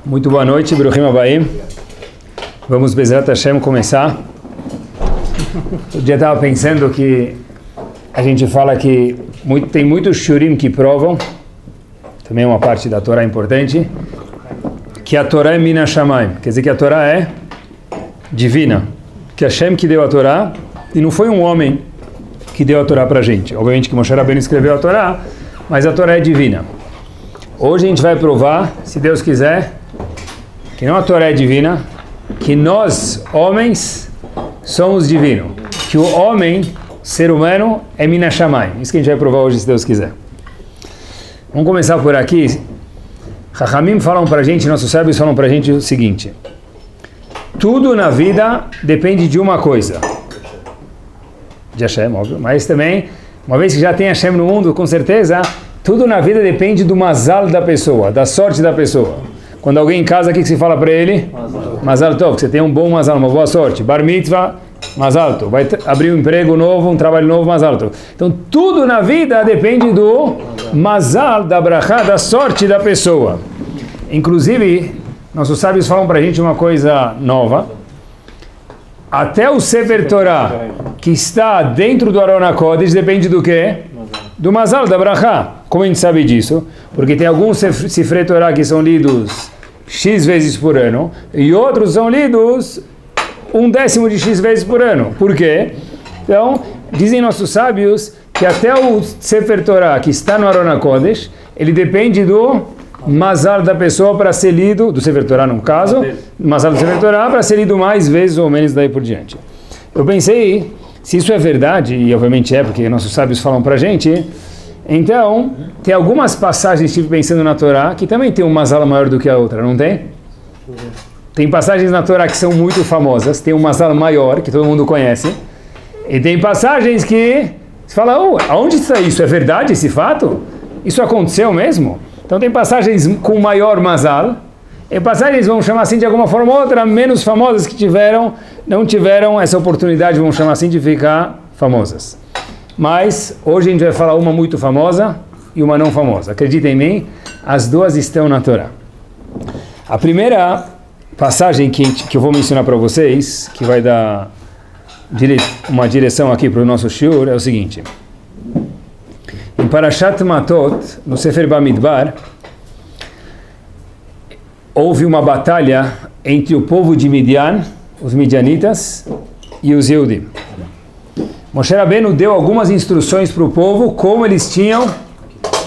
Muito boa noite, Bruchim Abaim. Vamos, Bezrat Hashem, começar. Outro dia estava pensando que a gente fala que tem muitos shurim que provam, também uma parte da Torá importante, que a Torá é Mina Shamayim, quer dizer que a Torá é divina, que Hashem que deu a Torá, e não foi um homem que deu a Torá para a gente. Obviamente que Moshe Rabbeinu escreveu a Torá, mas a Torá é divina. Hoje a gente vai provar, se Deus quiser, que não a Torá é divina, que nós, homens, somos divinos. Que o homem, ser humano, é Mina Shamayim. Isso que a gente vai provar hoje, se Deus quiser. Vamos começar por aqui. Chachamim falam para a gente, nossos sábios falam para a gente o seguinte. Tudo na vida depende de uma coisa. De Hashem, óbvio. Mas também, uma vez que já tem Hashem no mundo, com certeza, tudo na vida depende do mazal da pessoa, da sorte da pessoa. Quando alguém casa, o que se fala para ele? Mazal tov, que você tem um bom mazal, uma boa sorte. Bar mitzvah, mazal tov. Vai abrir um emprego novo, um trabalho novo, mazal tov. Então, tudo na vida depende do mazal, da brachá, da sorte da pessoa. Inclusive, nossos sábios falam para a gente uma coisa nova. Até o Sefer Torah, que está dentro do Aron HaKodesh, depende do quê? Do mazal, da brachá. Como a gente sabe disso? Porque tem alguns Sifrei Torah que são lidos X vezes por ano, e outros são lidos 1/10 de X vezes por ano. Por quê? Então, dizem nossos sábios que até o Sefer Torah, que está no Aron HaKodesh, ele depende do mazal da pessoa para ser lido, do Sefer Torah no caso, mazal do Sefer Torah para ser lido mais vezes ou menos daí por diante. Eu pensei, se isso é verdade, e obviamente é, porque nossos sábios falam para a gente, então, tem algumas passagens, estive pensando na Torá, que também tem um mazal maior do que a outra, não tem? Tem passagens na Torá que são muito famosas, tem um mazal maior, que todo mundo conhece, e tem passagens que você fala, aonde está isso? É verdade esse fato? Isso aconteceu mesmo? Então tem passagens com maior mazal, e passagens, vamos chamar assim de alguma forma ou outra, menos famosas que não tiveram essa oportunidade, vamos chamar assim, de ficar famosas. Mas hoje a gente vai falar uma muito famosa e uma não famosa. Acreditem em mim, as duas estão na Torá. A primeira passagem que eu vou mencionar para vocês, que vai dar uma direção aqui para o nosso shiur, é o seguinte. Em Parashat Matot, no Sefer Bamidbar, houve uma batalha entre o povo de Midian, os midianitas, e os Yehudim. Moshe Rabbeinu deu algumas instruções para o povo como eles tinham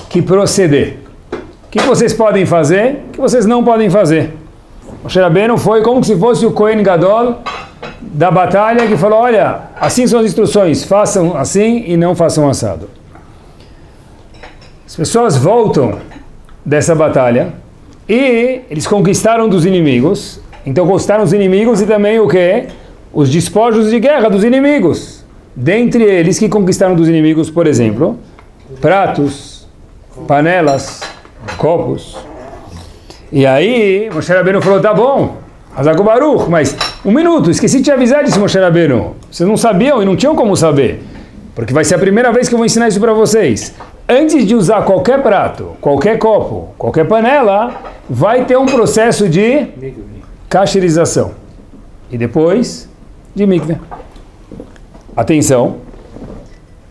que proceder. O que vocês podem fazer, o que vocês não podem fazer. Moshe Rabbeinu foi como se fosse o Kohen Gadol da batalha que falou, olha, assim são as instruções, façam assim e não façam assado. As pessoas voltam dessa batalha e eles conquistaram dos inimigos, então conquistaram os inimigos e também o quê? Os despojos de guerra dos inimigos. Dentre eles que conquistaram dos inimigos, por exemplo, pratos, panelas, copos. E aí, Moshe Rabbeinu falou, tá bom, Hazak Baruch, mas um minuto, esqueci de te avisar disso, Moshe Rabbeinu. Vocês não sabiam e não tinham como saber. Porque vai ser a primeira vez que eu vou ensinar isso para vocês. Antes de usar qualquer prato, qualquer copo, qualquer panela, vai ter um processo de cacherização. E depois, de mikveh. Atenção,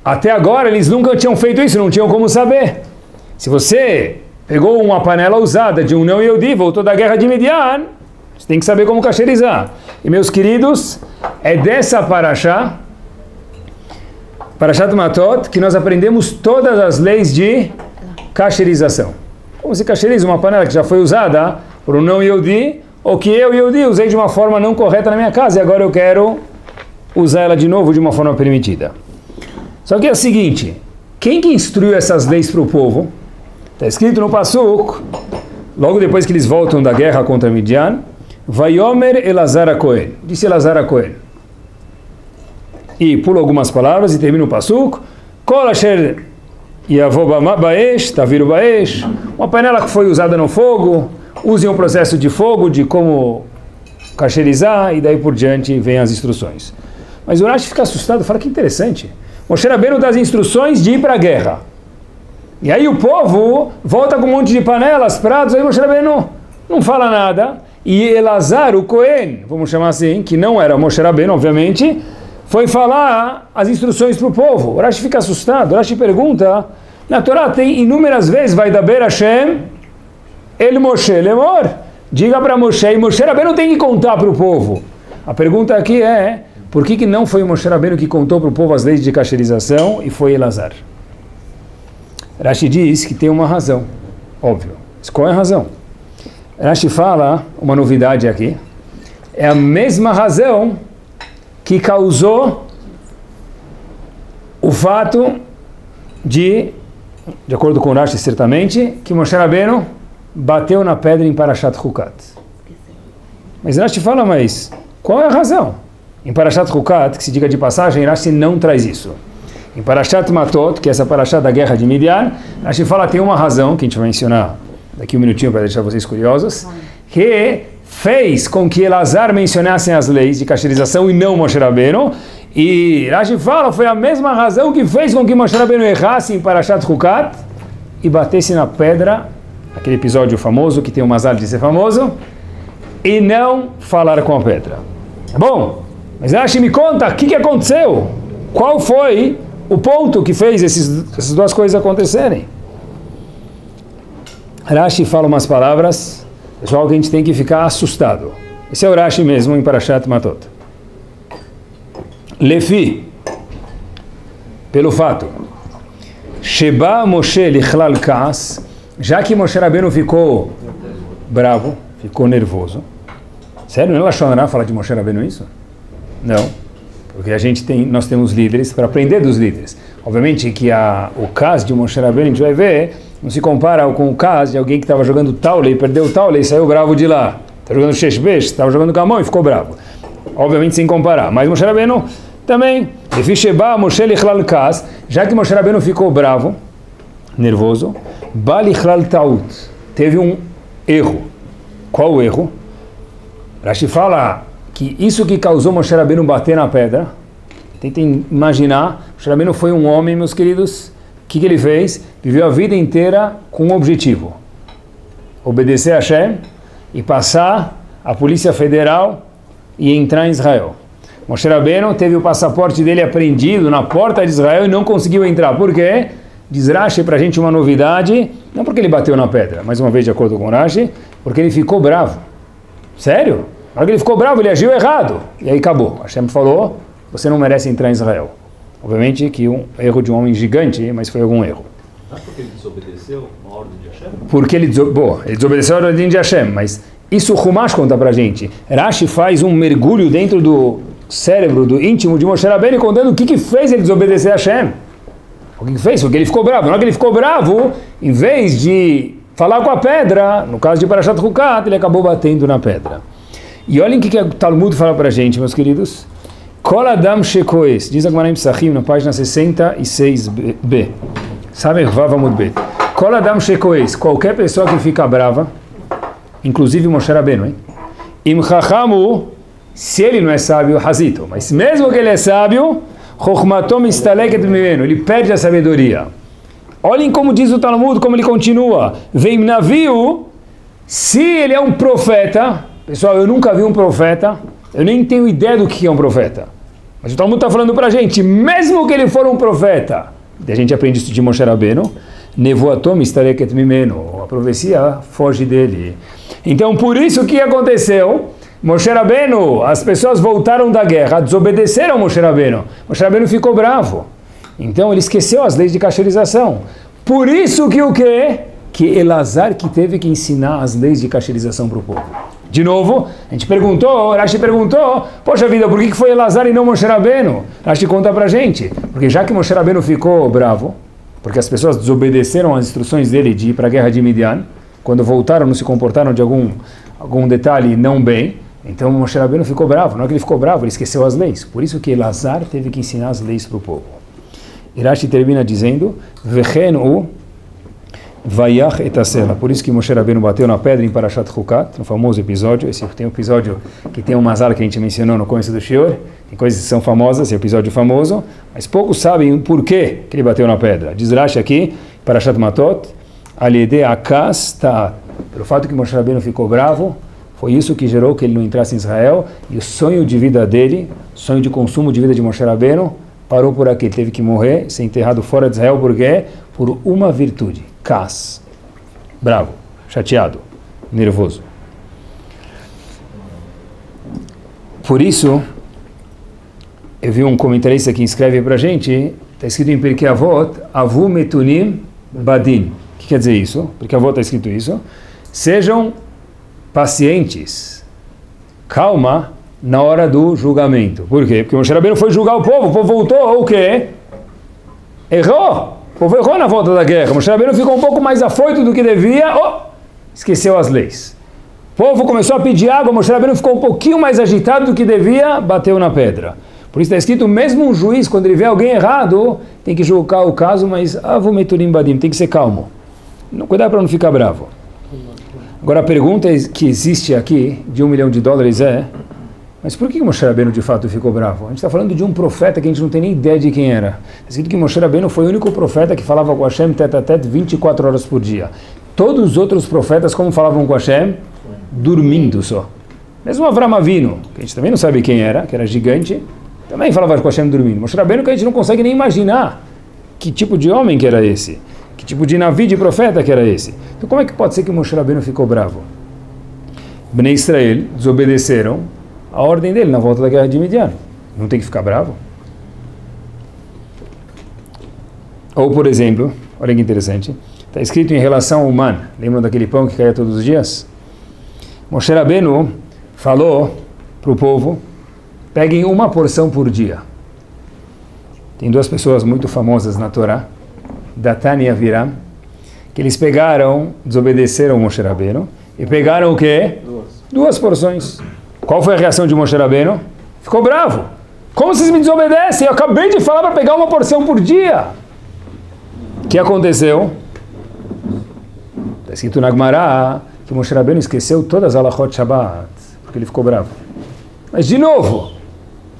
até agora eles nunca tinham feito isso, não tinham como saber. Se você pegou uma panela usada de um não Yehudi, voltou da guerra de Midian, você tem que saber como cacherizar. E meus queridos, é dessa Parashat Matot, que nós aprendemos todas as leis de cacherização. Como se cacheriza uma panela que já foi usada por um não Yehudi, ou que eu Yehudi usei de uma forma não correta na minha casa e agora eu quero usar ela de novo de uma forma permitida. Só que é o seguinte, quem que instruiu essas leis para o povo? Está escrito no Pasuk, logo depois que eles voltam da guerra contra Midian, Vayomer Elazar HaKohen, disse Elazar HaKohen. E pula algumas palavras e termina o Pasuk, Kol Asher Yavô Baesh, Taviru Baesh, uma panela que foi usada no fogo, use um processo de fogo, de como cacherizar, e daí por diante vem as instruções. Mas o Rashi fica assustado, fala que interessante. Moshe Rabbeinu dá as instruções de ir para a guerra. E aí o povo volta com um monte de panelas, pratos, aí Moshe Rabbeinu não fala nada. E Elazar, o Cohen, vamos chamar assim, que não era Moshe Rabbeinu, obviamente, foi falar as instruções para o povo. O Rashi fica assustado, o Rashi pergunta, na Torá tem inúmeras vezes, vai da Ber Hashem, El Moshe Lemor, diga para Moshe, e Moshe Rabbeinu tem que contar para o povo. A pergunta aqui é, por que não foi o Moshe Rabbeinu que contou para o povo as leis de cacherização e foi Elazar? Rashi diz que tem uma razão, óbvio. Mas qual é a razão? Rashi fala, uma novidade aqui, é a mesma razão que causou o fato de acordo com Rashi certamente, que Moshe Rabbeinu bateu na pedra em Parashat Chukat. Mas Rashi fala, mas qual é a razão? Em Parashat Chukat, que se diga de passagem, Rashi não traz isso. Em Parashat Matot, que é essa Parashat da guerra de Midian, Rashi fala tem uma razão, que a gente vai mencionar daqui um minutinho para deixar vocês curiosos, que fez com que Elazar mencionasse as leis de cacherização e não Moshe Rabbeinu, e Rashi fala, foi a mesma razão que fez com que Moshe Rabbeinu errasse em Parashat Chukat e batesse na pedra, aquele episódio famoso, que tem o mazal de ser famoso, e não falar com a pedra. Bom, mas Rashi me conta, o que aconteceu? Qual foi o ponto que fez essas duas coisas acontecerem? Rashi fala umas palavras, pessoal, que a gente tem que ficar assustado. Esse é o Rashi mesmo em Parashat Matot. Lefi, pelo fato, Sheba Moshe Lichlal Kaas, já que Moshe Rabbeinu ficou bravo, ficou nervoso. Sério, não é Lashon Hara falar de Moshe Rabbeinu isso? Não, porque nós temos líderes para aprender dos líderes. Obviamente que o caso de Moshe Rabbeinu, a gente vai ver, não se compara com o caso de alguém que estava jogando taule e perdeu o taule e saiu bravo de lá. Está jogando sheshbesh, estava jogando com a mão e ficou bravo. Obviamente sem comparar. Mas Moshe Rabbeinu também, Moshe Lichlal Kaas, já que Moshe Rabbeinu ficou bravo, nervoso, Ba Lichlal Taut, teve um erro. Qual o erro? Rashi fala que isso que causou Moshe Rabbeinu bater na pedra, tentem imaginar, Moshe Rabbeinu foi um homem, meus queridos, o que ele fez? Viveu a vida inteira com um objetivo, obedecer a Hashem e passar a Polícia Federal e entrar em Israel. Moshe Rabbeinu teve o passaporte dele apreendido na porta de Israel e não conseguiu entrar. Por quê? Diz Rashi para a gente uma novidade, não porque ele bateu na pedra, mais uma vez de acordo com Rashi, porque ele ficou bravo. Sério? Na hora que ele ficou bravo, ele agiu errado. E aí acabou. Hashem falou, você não merece entrar em Israel. Obviamente que um erro de um homem gigante, mas foi algum erro. Não é porque ele desobedeceu uma ordem de Hashem? Porque ele desobedeceu a ordem de Hashem, mas isso o Humash conta pra gente. Rashi faz um mergulho dentro do cérebro, do íntimo de Moshe Rabbeinu, contando o que fez ele desobedecer a Hashem. O que fez? Porque ele ficou bravo. Na hora que ele ficou bravo, em vez de falar com a pedra, no caso de Parashat Chukat, ele acabou batendo na pedra. E olhem o que o Talmud fala pra gente, meus queridos. Kol Adam Shekoes, diz a Gemara em Pesachim, na página 66b. Sabe, Vav Amud Bet. Kol Adam Shekoes, qualquer pessoa que fica brava, inclusive Moshe Rabbeinu, hein? Im Chachamu, se ele não é sábio, Hazito, mas mesmo que ele é sábio, Chochmatom Istaleket Mimeno, ele perde a sabedoria. Olhem como diz o Talmud, como ele continua. Vem navio, se ele é um profeta, pessoal, eu nunca vi um profeta, eu nem tenho ideia do que é um profeta. Mas o Talmud está falando para a gente, mesmo que ele for um profeta, e a gente aprende isso de Moshe Rabbeinu, Nevoatom Istaleket Mimeno, a profecia foge dele. Então, por isso que aconteceu, Moshe Rabbeinu, as pessoas voltaram da guerra, desobedeceram Moshe Rabbeinu. Moshe Rabbeinu ficou bravo. Então, ele esqueceu as leis de cacherização. Por isso que o quê? Que Elazar que teve que ensinar as leis de cacherização para o povo. De novo, a gente perguntou, Rashi perguntou, poxa vida, por que foi Elazar e não Moshe Rabbeinu? Rashi conta pra gente, porque já que Moshe Rabbeinu ficou bravo, porque as pessoas desobedeceram as instruções dele de ir para a guerra de Midian, quando voltaram não se comportaram de algum detalhe não bem, então Moshe Rabbeinu ficou bravo. Na hora que ele ficou bravo, ele esqueceu as leis. Por isso que Elazar teve que ensinar as leis para o povo. E Rashi termina dizendo, Vechen u Vayach etasela. Por isso que Moshe Rabbeinu bateu na pedra em Parashat Chukat, no famoso episódio. Esse tem um episódio que tem uma mazal que a gente mencionou no começo do shiur. Tem coisas que são famosas, esse episódio famoso, mas poucos sabem o porquê que ele bateu na pedra. Diz Rashi aqui, Parashat Matot, Aliede Akas Ta'at. Pelo fato que Moshe Rabbeinu ficou bravo, foi isso que gerou que ele não entrasse em Israel, e o sonho de vida dele, sonho de consumo de vida de Moshe Rabbeinu, parou por aqui, teve que morrer, ser enterrado fora de Israel, por quê? Por uma virtude, Kas, bravo, chateado, nervoso. Por isso, eu vi um comentarista que escreve para a gente, está escrito em Pirkei Avot, Avu Metunim Badin. O que quer dizer isso? Pirkei Avot está escrito isso. Sejam pacientes, calma na hora do julgamento. Por quê? Porque Moshe Rabbeinu foi julgar o povo voltou, o quê? Errou! O povo errou na volta da guerra. Moshe Rabbeinu ficou um pouco mais afoito do que devia, esqueceu as leis. O povo começou a pedir água, Moshe Rabbeinu ficou um pouquinho mais agitado do que devia, bateu na pedra. Por isso está escrito, mesmo um juiz, quando ele vê alguém errado, tem que julgar o caso, mas Avu Meturim Badim, tem que ser calmo. Cuidado para não ficar bravo. Agora a pergunta que existe aqui, de $1 milhão é, mas por que Moshe Rabbeinu de fato ficou bravo? A gente está falando de um profeta que a gente não tem nem ideia de quem era. Está escrito que Moshe Rabbeinu foi o único profeta que falava com Hashem tete a tete 24 horas por dia. Todos os outros profetas, como falavam com Hashem? Dormindo só. Mesmo Avram Avinu, que a gente também não sabe quem era, que era gigante, também falava com Hashem dormindo. Moshe Rabbeinu que a gente não consegue nem imaginar que tipo de homem que era esse. Que tipo de navi, de profeta que era esse? Então como é que pode ser que Moshe Rabbeinu ficou bravo? Bnei Israel desobedeceram a ordem dele na volta da guerra de Midian. Não tem que ficar bravo? Ou, por exemplo, olha que interessante, está escrito em relação ao man. Lembram daquele pão que caía todos os dias? Moshe Rabbeinu falou para o povo, peguem uma porção por dia. Tem duas pessoas muito famosas na Torá, Datan e Aviram, que eles pegaram, desobedeceram Moshe Rabbeinu, e pegaram o quê? Duas porções. Qual foi a reação de Moshe Rabbeinu? Ficou bravo. Como vocês me desobedecem? Eu acabei de falar para pegar uma porção por dia. O que aconteceu? Está escrito na Gemara que Moshe Rabbeinu esqueceu todas as halachot Shabbat, porque ele ficou bravo. Mas de novo,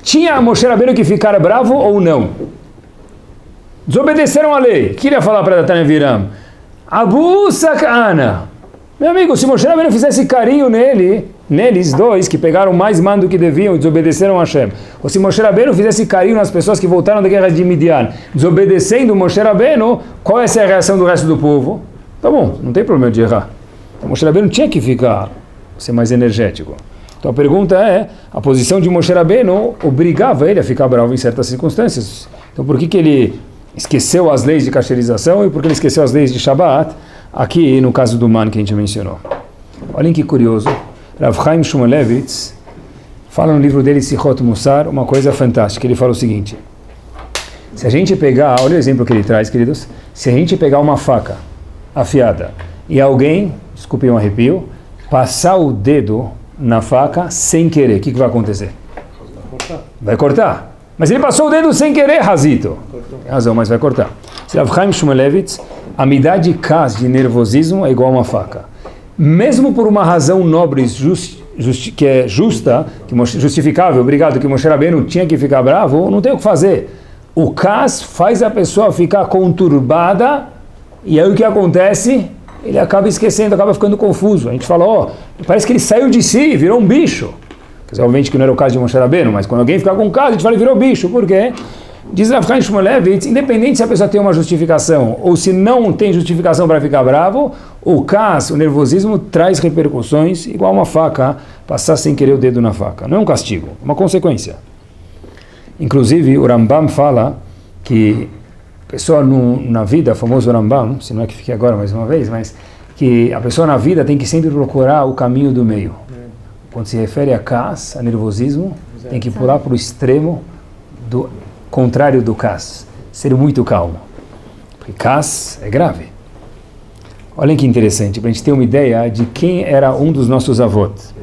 tinha Moshe Rabbeinu que ficar bravo ou não? Desobedeceram a lei. Queria falar para Datan e Aviram, Abu Sakana. Meu amigo, se Moshe Rabbeinu fizesse carinho neles dois, que pegaram mais man do que deviam e desobedeceram a Hashem, ou se Moshe Rabbeinu fizesse carinho nas pessoas que voltaram da guerra de Midian, desobedecendo Moshe Rabbeinu, qual é a reação do resto do povo? Tá bom, não tem problema de errar. Então, Moshe Rabbeinu tinha que ser mais energético. Então a pergunta é, a posição de Moshe Rabbeinu obrigava ele a ficar bravo em certas circunstâncias. Então por que ele esqueceu as leis de cacherização e por que ele esqueceu as leis de Shabbat, aqui no caso do man que a gente mencionou? Olhem que curioso, Rav Chaim Shmulevitz fala no livro dele, Sichot Mussar, uma coisa fantástica. Ele fala o seguinte, se a gente pegar, olha o exemplo que ele traz, queridos, se a gente pegar uma faca afiada e alguém, desculpem um arrepio, passar o dedo na faca sem querer, o que vai acontecer? Vai cortar. Mas ele passou o dedo sem querer, Razito. Tem razão, mas vai cortar. Rav Chaim Shmulevitz, a midá de kas, de nervosismo, é igual a uma faca. Mesmo por uma razão nobre, que é justa, justificável, obrigado, que Moshe Rabbeinu tinha que ficar bravo, não tem o que fazer. O kas faz a pessoa ficar conturbada, e aí o que acontece? Ele acaba esquecendo, acaba ficando confuso. A gente fala, parece que ele saiu de si, virou um bicho. Quer dizer, obviamente que não era o caso de Moshe Rabbeinu, mas quando alguém fica com caso, a gente fala, ele virou bicho. Por quê? Diz Rav Chaim Shmulevitz, independente se a pessoa tem uma justificação ou se não tem justificação para ficar bravo, o kas, o nervosismo, traz repercussões igual uma faca, passar sem querer o dedo na faca. Não é um castigo, é uma consequência. Inclusive, o Rambam fala que a pessoa na vida, famoso Rambam, se não é que fique agora mais uma vez, mas que a pessoa na vida tem que sempre procurar o caminho do meio. Quando se refere a kas, a nervosismo, tem que pular para o extremo do contrário do kas, ser muito calmo. Porque kas é grave. Olhem que interessante, para a gente ter uma ideia de quem era um dos nossos avós.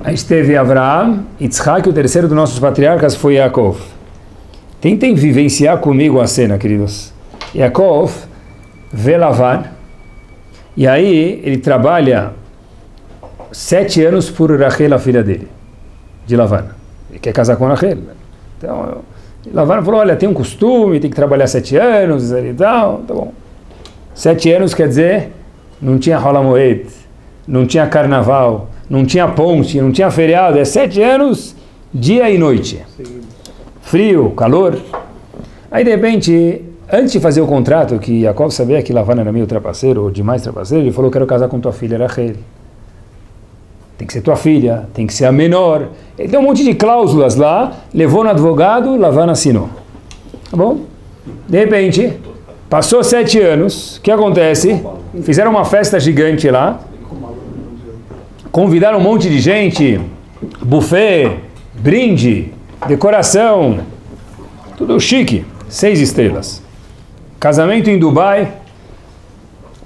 A gente teve Avraham, Yitzhak, o terceiro dos nossos patriarcas foi Yaakov. Tentem vivenciar comigo a cena, queridos. Yaakov vê Lavan, e aí ele trabalha 7 anos por Rachel, a filha dele, de Lavan. Ele quer casar com Rachel. Então, Lavan falou, olha, tem um costume, tem que trabalhar 7 anos e tal, tá bom. 7 anos quer dizer, não tinha Rola Moed, não tinha carnaval, não tinha ponte, não tinha feriado, é 7 anos, dia e noite. Frio, calor. Aí de repente, antes de fazer o contrato, que Yaakov sabia que Lavan era meio trapaceiro, ou demais trapaceiro, ele falou, quero casar com tua filha Rachel. Tem que ser tua filha, tem que ser a menor. Ele deu um monte de cláusulas lá, levou no advogado, Lavan assinou. Tá bom? De repente, passou 7 anos, o que acontece? Fizeram uma festa gigante lá, convidaram um monte de gente, buffet, brinde, decoração, tudo chique, 6 estrelas. Casamento em Dubai.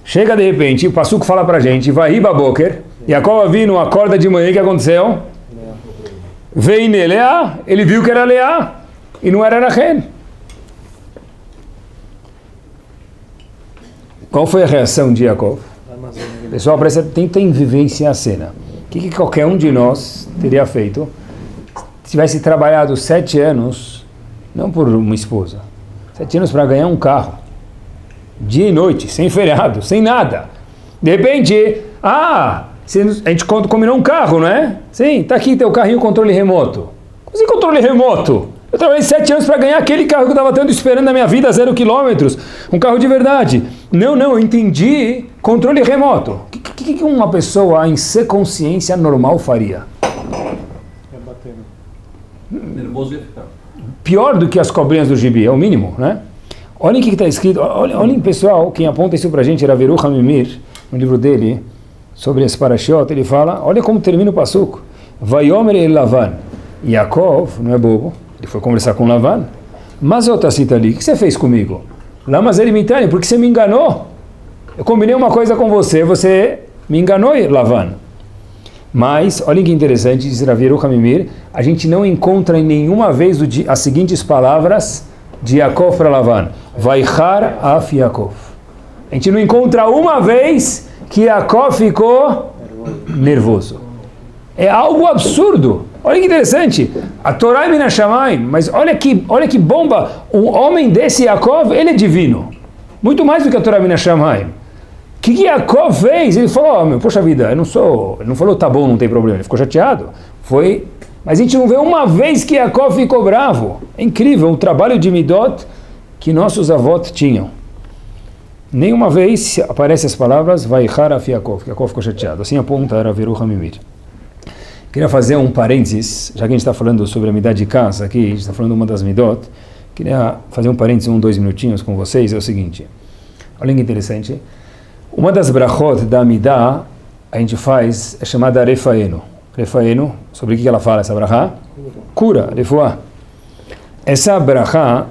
Chega de repente, o Passuco fala pra gente, vai Baboker, Yaakov Avinu acorda de manhã, o que aconteceu? Veio Leá, ele viu que era Leá, e não era Rachel. Qual foi a reação de Yaakov? Pessoal, tentem vivenciar a cena. O que qualquer um de nós teria feito se tivesse trabalhado 7 anos, não por uma esposa, 7 anos para ganhar um carro, dia e noite, sem feriado, sem nada. De repente, a gente combinou um carro, não é? Sim, tá aqui teu carrinho, controle remoto. Como assim controle remoto? Eu trabalhei 7 anos para ganhar aquele carro que eu estava tanto esperando na minha vida, 0 km, um carro de verdade. Não, eu entendi controle remoto. O que uma pessoa em sã consciência normal faria? Nervoso ia ficar. Pior do que as cobrinhas do gibi, é o mínimo, né? Olhem o que está escrito, olhem pessoal, quem aponta isso para a gente era Veru Hamimir, no livro dele, sobre esse parashiot, ele fala, olha como termina o passuco. Vayomer el Lavan. Yaakov, não é bobo, ele foi conversar com Lavan. Mas eu cita ali, o que você fez comigo? Lamas ele me trai, porque você me enganou. Eu combinei uma coisa com você, você me enganou, Lavan. Mas, olha que interessante, diz Raviru Hamimir, a gente não encontra em nenhuma vez as seguintes palavras de Yaakov para Lavan. Vaichar af Yaakov. A gente não encontra uma vez que Yaakov ficou nervoso. É algo absurdo. Olha que interessante. A Torá é Mina Shamayim, mas olha que bomba. Um homem desse Yaakov, ele é divino. Muito mais do que a Torá Mina Shamayim. O que Yaakov fez? Ele falou, poxa vida, ele não falou, tá bom, não tem problema. Ele ficou chateado. Mas a gente não vê uma vez que Yaakov ficou bravo. É incrível o trabalho de Midot que nossos avós tinham. Nenhuma vez aparecem as palavras Vaichar af Yaakov, que Yaakov ficou chateado. Assim aponta Raviru Hamimir. Queria fazer um parênteses, já que a gente está falando sobre a Midah de casa aqui, a gente está falando de uma das Midot, queria fazer um parênteses, 2 minutinhos com vocês, é o seguinte. Olha que interessante. Uma das brachot da Midah, a gente faz, é chamada Refaenu. Refaenu, sobre o que ela fala, essa brachá? Cura, refuá. Essa brachá,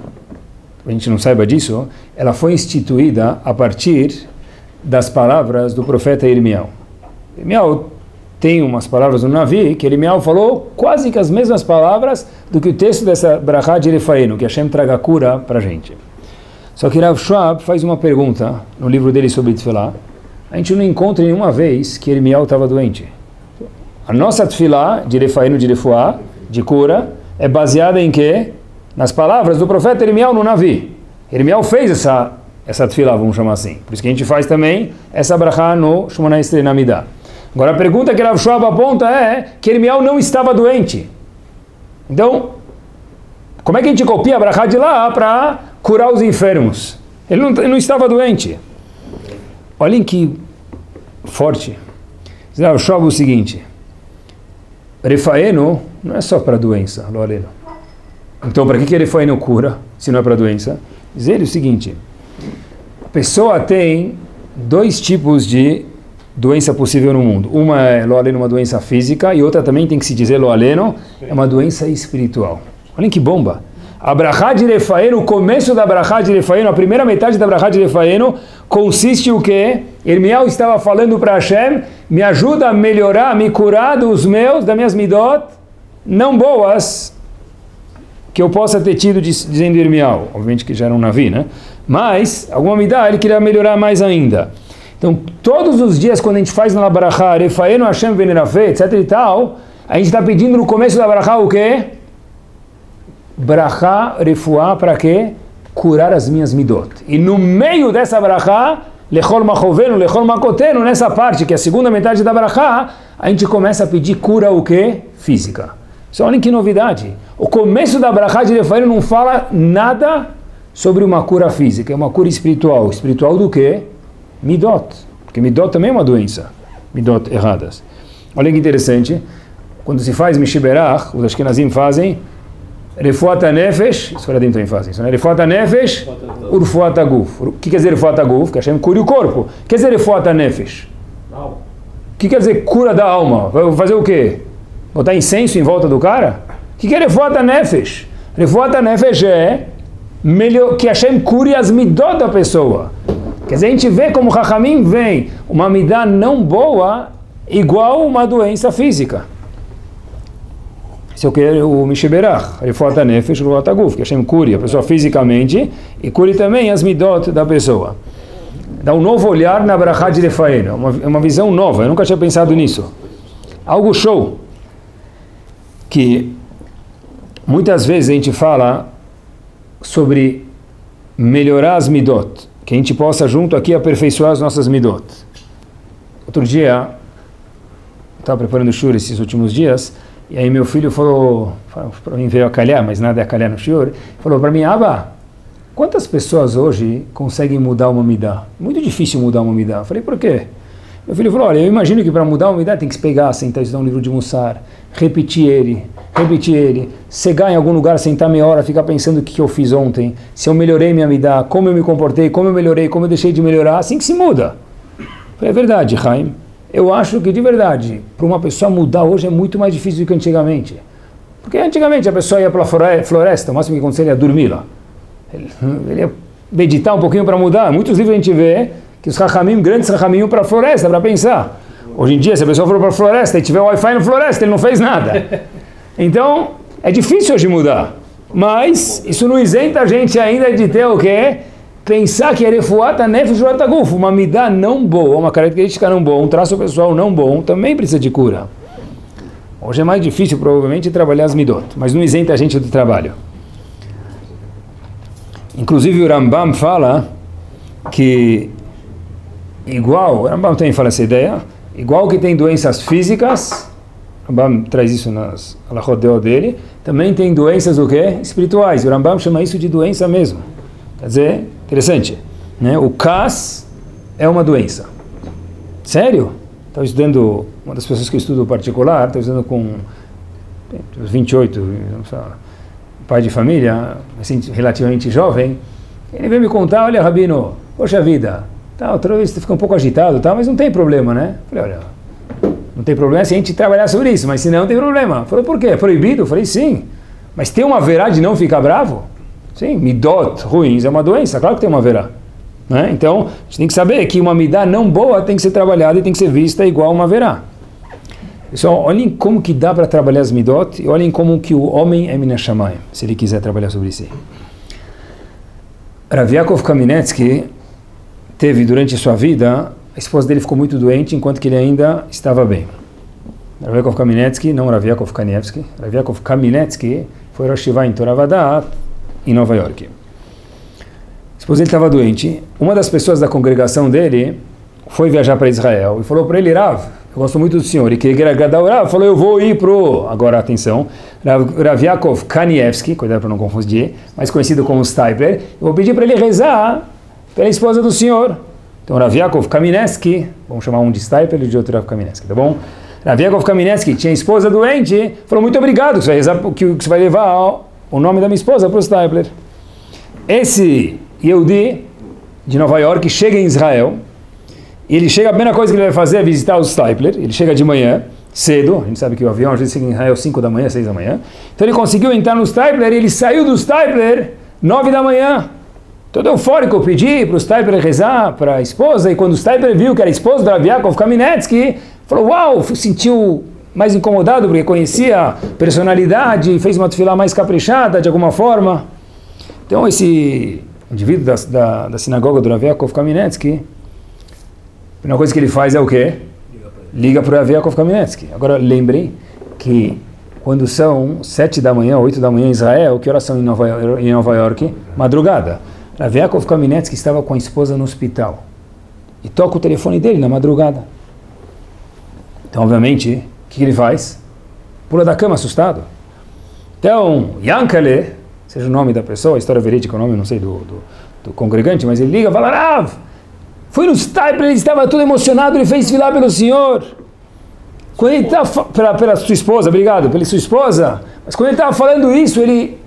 a gente não saiba disso, ela foi instituída a partir das palavras do profeta Irmiau. Irmiau tem umas palavras no Navi, que Irmiau falou quase que as mesmas palavras do que o texto dessa brachá de Refaenu, que Hashem traga cura para a gente. Só que Rav Schwab faz uma pergunta no livro dele sobre Tefilá. A gente não encontra nenhuma vez que Irmiau estava doente. A nossa Tefilá, de Refaenu, de Refuá, de cura, é baseada em quê? Nas palavras do profeta Irmiau no Navi. Irmiau fez essa Tefilá, vamos chamar assim. Por isso que a gente faz também essa brachá no Shmoneh Esrei na Midah. Agora a pergunta que Rav Schwab aponta é que Irmiau não estava doente. Então, como é que a gente copia a brachá de lá para curar os enfermos? Ele não estava doente. Olhem que forte. Rav Schwab o seguinte. Refaenu não é só para doença, lo aleno. Então, para que Refaenu cura, se não é para doença? Diz ele o seguinte. A pessoa tem 2 tipos de doença possível no mundo. Uma é lo aleno, uma doença física, e outra também tem que se dizer lo aleno, é uma doença espiritual. Olhem que bomba. A brachá de Refaenu, o começo da brachá de Refaenu, a primeira metade da brachá de Refaenu, consiste o quê? Irmiau estava falando para Hashem, me ajuda a melhorar, me curar das minhas midot não boas, que eu possa ter tido dizendo Irmial. Obviamente que já era um Navi, né? Mas, alguma midá, ele queria melhorar mais ainda. Então, todos os dias, quando a gente faz na Barachá, Refaenu Hashem Venerafé, etc e tal, a gente está pedindo no começo da Barachá o quê? Barachá, Refuá, para quê? Curar as minhas midot. E no meio dessa Barachá, Lechol Machovenu, Lechol Makotenu, nessa parte, que é a segunda metade da Barachá, a gente começa a pedir cura o quê? Física. Só olhem que novidade. O começo da Barachá de Refaenu não fala nada sobre uma cura física, é uma cura espiritual. Espiritual do quê? Midot. Porque Midot também é uma doença. Midot erradas. Olha que interessante. Quando se faz Mishiberach, os Ashkenazim fazem Refuat HaNefesh, os Faradim também fazem isso, né? Refuat HaNefesh, Urfuat HaGuf. O que quer dizer Refuat HaGuf? Que Hashem cure o corpo. O que quer dizer Refuat HaNefesh? O que quer dizer cura da alma? Vai fazer o quê? Botar incenso em volta do cara? O que é Refuat HaNefesh? Refuat HaNefesh é que Hashem cure as midot da pessoa. Quer dizer, a gente vê como Chachamim vem uma midá não boa igual uma doença física. Esse é o que é o Mishiberach, Refuat HaNefesh, Refuat HaGuf, que Hashem cure a pessoa fisicamente e cure também as midot da pessoa. Dá um novo olhar na Barachá de Refaenu, é uma visão nova, eu nunca tinha pensado nisso. Algo show, que muitas vezes a gente fala sobre melhorar as midot, que a gente possa junto aqui aperfeiçoar as nossas midot. Outro dia, eu estava preparando o shur esses últimos dias, e aí meu filho falou para mim, veio a calhar, mas nada é a calhar no shur, falou para mim, Abba, quantas pessoas hoje conseguem mudar uma midá? Muito difícil mudar uma midá. Eu falei, por quê? Meu filho falou, olha, eu imagino que para mudar uma midá tem que se pegar, sentar, estudar um livro de Mussar, repetir ele, cegar em algum lugar, sentar meia hora, ficar pensando o que eu fiz ontem, se eu melhorei minha midá, como eu me comportei, como eu melhorei, como eu deixei de melhorar, assim que se muda. Eu falei, é verdade, Chaim. Eu acho que de verdade, para uma pessoa mudar hoje é muito mais difícil do que antigamente. Porque antigamente a pessoa ia para a floresta, o máximo que acontecia era dormir lá. Ele ia meditar um pouquinho para mudar. Muitos livros a gente vê que os Chachamim, grandes Chachamim, iam para a floresta para pensar. Hoje em dia, se a pessoa for para a floresta e tiver Wi-Fi na floresta, ele não fez nada. Então, é difícil hoje mudar. Mas isso não isenta a gente ainda de ter o quê? Pensar que é Refuat HaNefesh Refuat HaGuf, uma midá não boa, uma característica não boa, um traço pessoal não bom, também precisa de cura. Hoje é mais difícil, provavelmente, trabalhar as midot, mas não isenta a gente do trabalho. Inclusive o Rambam fala que igual, o Rambam também fala essa ideia, igual que tem doenças físicas, o Rambam traz isso nas halachot dele, também tem doenças o quê? Espirituais. O Rambam chama isso de doença mesmo. Quer dizer, interessante, né? O Kas é uma doença. Sério? Estava estudando, uma das pessoas que eu estudo particular, estava estudando com 28, não sei, pai de família, assim, relativamente jovem. Ele veio me contar, olha, Rabino, poxa vida, tá, outra vez você fica um pouco agitado, tá, mas não tem problema, né? Falei, olha, não tem problema se a gente trabalhar sobre isso, mas se não tem problema. Falou, por quê? É proibido? Eu falei, sim. Mas tem uma verá de não ficar bravo? Sim, midot ruins é uma doença, claro que tem uma verá. Né? Então, a gente tem que saber que uma midá não boa tem que ser trabalhada e tem que ser vista igual uma verá. Pessoal, olhem como que dá para trabalhar as midot e olhem como que o homem é Min Hashamayim, se ele quiser trabalhar sobre si. Rav Yaakov Kamenetsky teve durante sua vida, a esposa dele ficou muito doente enquanto que ele ainda estava bem. Rav Yaakov Kamenetsky, não Rav Yaakov Kanievsky, Rav Yaakov Kamenetsky foi Rosh Yeshiva em Torah Vadat, em Nova York. A esposa dele estava doente. Uma das pessoas da congregação dele foi viajar para Israel e falou para ele, Rav, eu gosto muito do senhor, e queria agradar o Rav, falou, eu vou ir pro, agora atenção, Rav Yaakov Kanievsky, cuidado para não confundir, mais conhecido como Stipler, eu vou pedir para ele rezar pela esposa do senhor. Então Rav Yaakov Kamenetsky, vamos chamar um de Stipler e de outro Rav Kamenetsky, tá bom? Rav Yaakov Kamenetsky tinha esposa doente, falou, muito obrigado, você vai rezar, que você vai levar o nome da minha esposa para o Stipler. Esse Yehudi de Nova York chega em Israel, e ele chega, a primeira coisa que ele vai fazer é visitar o Stipler. Ele chega de manhã, cedo, a gente sabe que o avião às vezes chega em Israel 5 da manhã, 6 da manhã, então ele conseguiu entrar no Stipler e ele saiu do Stipler 9 da manhã, todo eufórico. Eu pedi para o Stipler rezar para a esposa, e quando o Stipler viu que era a esposa do Rav Yaakov Kamenetsky, falou, uau, sentiu mais incomodado porque conhecia a personalidade, fez uma tefilá mais caprichada de alguma forma. Então esse indivíduo da sinagoga do Rav Yaakov Kamenetsky, a primeira coisa que ele faz é o quê? Liga para o Rav Yaakov Kamenetsky. Agora lembrem que quando são 7 da manhã, 8 da manhã em Israel, que horas são em Nova York? Madrugada. Rav Yaakov Kamenetsky estava com a esposa no hospital e toca o telefone dele na madrugada. Então, obviamente, o que ele faz? Pula da cama assustado. Então, Yankele, seja o nome da pessoa, a história verídica, o nome, não sei, do congregante, mas ele liga e fala, Rav, fui no Stapler, ele estava todo emocionado, ele fez filar pelo senhor. Quando ele estava, pela sua esposa, obrigado, pela sua esposa, mas quando ele estava falando isso, ele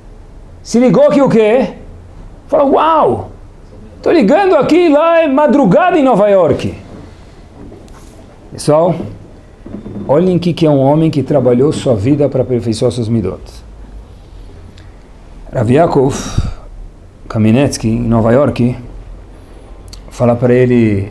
se ligou que o quê? Falou, uau, estou ligando aqui, lá é madrugada em Nova York. Pessoal, olhem o que é um homem que trabalhou sua vida para aperfeiçoar seus midot. Rav Yaakov Kamenetsky, em Nova York, fala para ele,